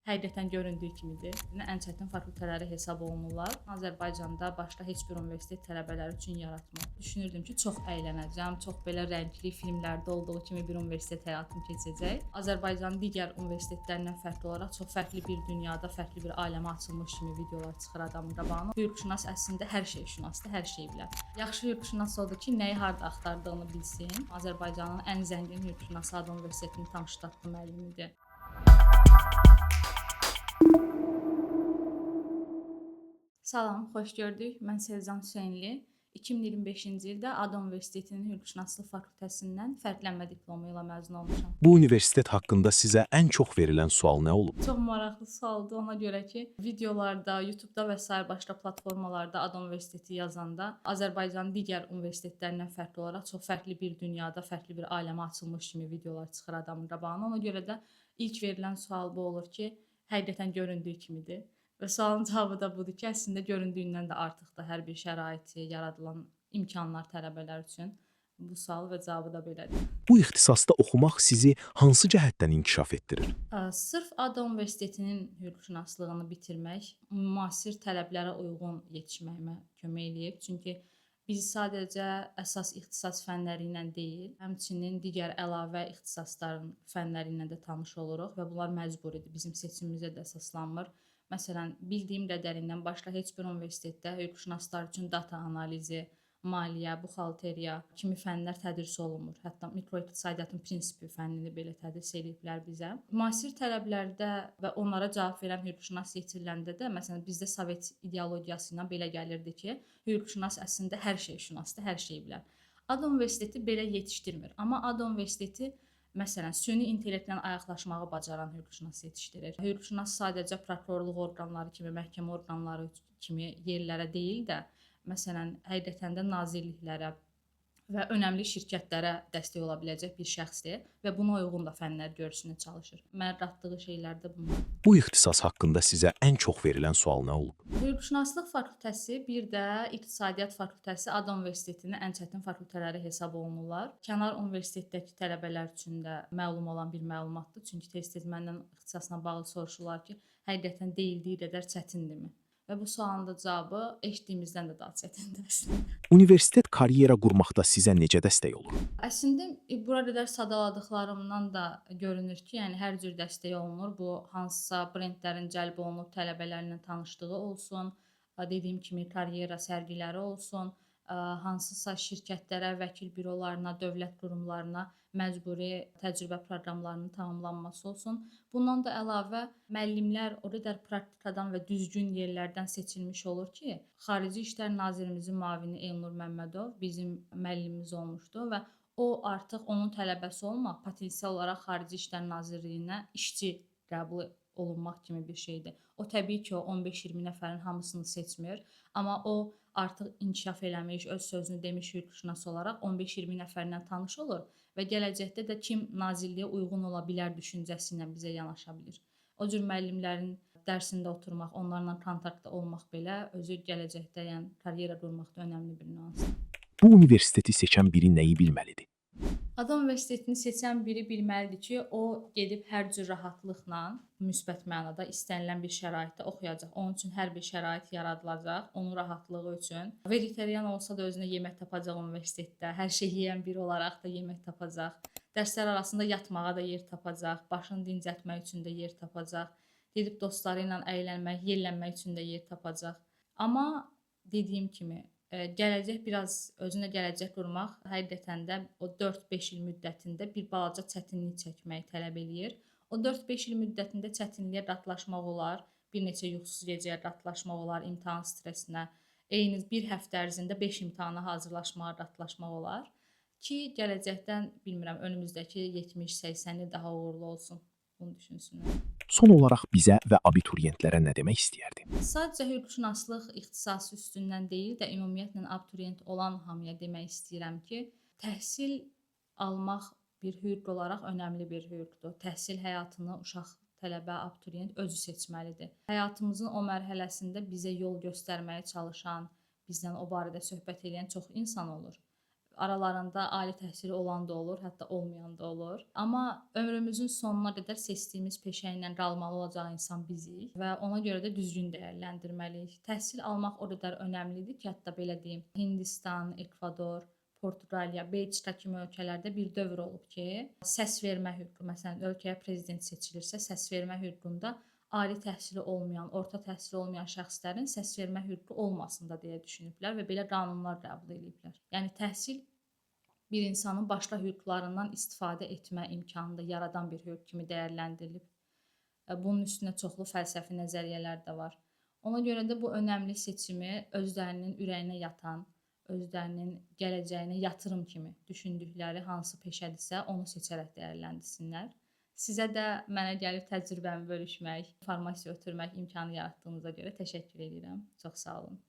həqiqətən göründüyü kimidir. Ən çətin fakültələri hesab olunurlar. Azərbaycanda başqa heç bir universitet tələbələri üçün yaratmır. Düşünürdüm ki, çox əylənəcəm, çox belə rəngli filmlərdə olduğu kimi bir universitet həyatım keçəcək. Azərbaycanın digər universitetlərindən fərqli olaraq çox fərqli bir dünyada, fərqli bir aləmə açılmış kimi videolar çıxır adamın qabağına. Hüquqşünas əslində hər şey şünasdır, hər şey bilər. Yaxşı hüquqşünas odur ki, nəyi harda axtardığını bilsin. Azərbaycanın ən zəngin hüquqşünası Ad Universitetinin tam ştatlı müəllimidir. Salam, xoş gördük. Mən Sevcan Hüseynli. 2025-ci ildə Ad Universitetinin Hüquqşünaslıq fakültəsindən fərqlənmə diplomu ilə məzun olmuşam. Bu universitet haqqında sizə ən çox verilən sual nə olub? Çox maraqlı sualdır ona görə ki, videolarda, YouTube-da və sair başqa platformalarda Ad Universiteti yazanda Azərbaycanın digər universitetlərindən fərqli olaraq çox fərqli bir dünyada, fərqli bir aləmə açılmış kimi videolar çıxır adamın qabağına. Ona görə də ilk verilən sual bu olur ki, həqiqətən göründüyü kimidir. Və sualın cavabı da budur ki, əslində göründüyündən də artıq da hər bir şəraiti, yaradılan imkanlar tələbələr üçün. Bu sual və cavabı da belədir. Bu ixtisasda oxumaq sizi hansı cəhətdən inkişaf etdirir? Sırf Ad Universitetinin hüquqşünaslığını bitirmək müasir tələblərə uyğun yetişməyimə kömək eləyib. Çünki biz sadəcə əsas ixtisas fənləri ilə deyil, həmçinin digər əlavə ixtisasların fənləri ilə də tanış oluruq və bunlar məcburidir. Bizim seçimimizə də əsaslanmır. Məsələn, bildiyim qədərindən başqa heç bir universitetdə hüquqşünaslar üçün data analizi, maliyyə, buxalteriya kimi fənlər tədris olunmur. Hətta mikroiqtisadiyyatın prinsipi fənnini belə tədris ediblər bizə. Müasir tələblərdə və onlara cavab verən hüquqşünas yetiriləndə də, məsələn, bizdə Sovet ideologiyası ilə belə gəlirdi ki, hüquqşünas əslində hər şey şünasdır, hər şey bilər. Ad Universiteti belə yetişdirmir. Amma Ad Universiteti məsələn, süni intellektlə ayaqlaşmağı bacaran hüquqşünas yetişdirir. Hüquqşünas sadəcə prokurorluq orqanları kimi, məhkəmə orqanları kimi yerlərə deyil də, məsələn, həqiqətən də nazirliklərə və önəmli şirkətlərə dəstək ola biləcək bir şəxsdir və buna uyğun da fənlər görsünə çalışır. Məlumatlı şeylər də bunlar. Bu ixtisas haqqında sizə ən çox verilən sual nə olub? Hüquqşünaslıq fakültəsi, bir də İqtisadiyyat fakültəsi Ad Universitetinin ən çətin fakültələri hesab olunurlar. Kənar universitetdəki tələbələr üçün də məlum olan bir məlumatdır. Çünki tez-tez məndən ixtisasla bağlı soruşurlar ki, həqiqətən deyildiyi qədər çətindirmi? Və bu sualın da cavabı eşitdiyimizdən də daha çətindir. Universitet karyera qurmaqda sizə necə dəstək olur? Əslində bura qədər sadaladıqlarımdan da görünür ki, yəni hər cür dəstək olunur. Bu hansısa brendlərin cəlb olunub tələbələrlə tanışlığı olsun, dediyim kimi karyera sərgiləri olsun, hansısa şirkətlərə, vəkil bürolarına, dövlət qurumlarına məcburi təcrübə proqramlarının tamamlanması olsun. Bundan da əlavə müəllimlər o qədər praktikadan və düzgün yerlərdən seçilmiş olur ki, Xarici İşlər Nazirimizin müavini Elnur Məmmədov bizim müəllimimiz olmuşdu və o artıq onun tələbəsi olmaq potensial olaraq Xarici İşlər Nazirliyinə işçi qəbul olunmaq kimi bir şeydir. O təbii ki, o 15-20 nəfərin hamısını seçmir, amma o artıq inkişaf eləmiş, öz sözünü demiş hüquqşünas olaraq 15-20 nəfərlə tanış olur və gələcəkdə də kim nazirliyə uyğun ola bilər düşüncəsi ilə bizə yanaşa bilir. O cür müəllimlərin dərsində oturmaq, onlarla kontaktda olmaq belə özü gələcəkdə, yəni karyera qurmaqda önəmli bir nüansdır. Bu universiteti seçən biri nəyi bilməlidir? Ad Universitetini seçən biri bilməlidir ki, o gedib hər cür rahatlıqla, müsbət mənada istənilən bir şəraitdə oxuyacaq. Onun üçün hər bir şərait yaradılacaq, onun rahatlığı üçün. Vegetarian olsa da özünə yemək tapacaq universitetdə, hər şey yeyən biri olaraq da yemək tapacaq. Dərslər arasında yatmağa da yer tapacaq, başını dincəltmək üçün də yer tapacaq, gedib dostları ilə əylənmək, yellənmək üçün də yer tapacaq. Amma dediyim kimi, gələcək biraz özünə gələcək qurmaq həqiqətən də o 4-5 il müddətində bir balaca çətinlik çəkməyi tələb eləyir. O 4-5 il müddətində çətinliyə qatlaşmaq olar, bir neçə yuxusuz gecəyə qatlaşmaq olar, imtahan stresinə, eyni bir həftə ərzində 5 imtahana hazırlaşmağa qatlaşmaq olar ki, gələcəkdən bilmirəm, önümüzdəki 70-80 il daha uğurlu olsun. Bunu düşünsünlər. Son olaraq bizə və abituriyentlərə nə demək istəyərdi? Sadəcə hüquqşünaslıq ixtisası üstündən deyil də ümumiyyətlə abituriyent olan hamıya demək istəyirəm ki, təhsil almaq bir hüquq olaraq önəmli bir hüquqdur. Təhsil həyatını uşaq, tələbə, abituriyent özü seçməlidir. Həyatımızın o mərhələsində bizə yol göstərməyə çalışan, bizdən o barədə söhbət edən çox insan olur. Aralarında ali təhsili olan da olur, hətta olmayan da olur. Amma ömrümüzün sonuna qədər seçdiyimiz peşə ilə qalmalı olacaq insan bizik və ona görə də düzgün dəyərləndirməliyik. Təhsil almaq o qədər önəmlidir ki, hətta belə deyim, Hindistan, Ekvador, Portuqaliya, Belçika kimi ölkələrdə bir dövr olub ki, səs vermə hüququ, məsələn, ölkəyə prezident seçilirsə, səs vermə hüququnda ali təhsili olmayan, orta təhsili olmayan şəxslərin səs vermə hüququ olmasın da deyə düşünüblər və belə qanunlar qəbul ediblər. Yəni təhsil bir insanın başqa hüquqlarından istifadə etmə imkanını da yaradan bir hüquq kimi dəyərləndirilib. Bunun üstünə çoxlu fəlsəfi nəzəriyyələr də var. Ona görə də bu önəmli seçimi özlərinin ürəyinə yatan, özlərinin gələcəyinə yatırım kimi düşündükləri hansı peşədirsə, onu seçərək dəyərləndirsinlər. Sizə də mənə gəlib təcrübəmi bölüşmək, informasiya ötürmək imkanı yaratdığınıza görə təşəkkür edirəm. Çox sağ olun.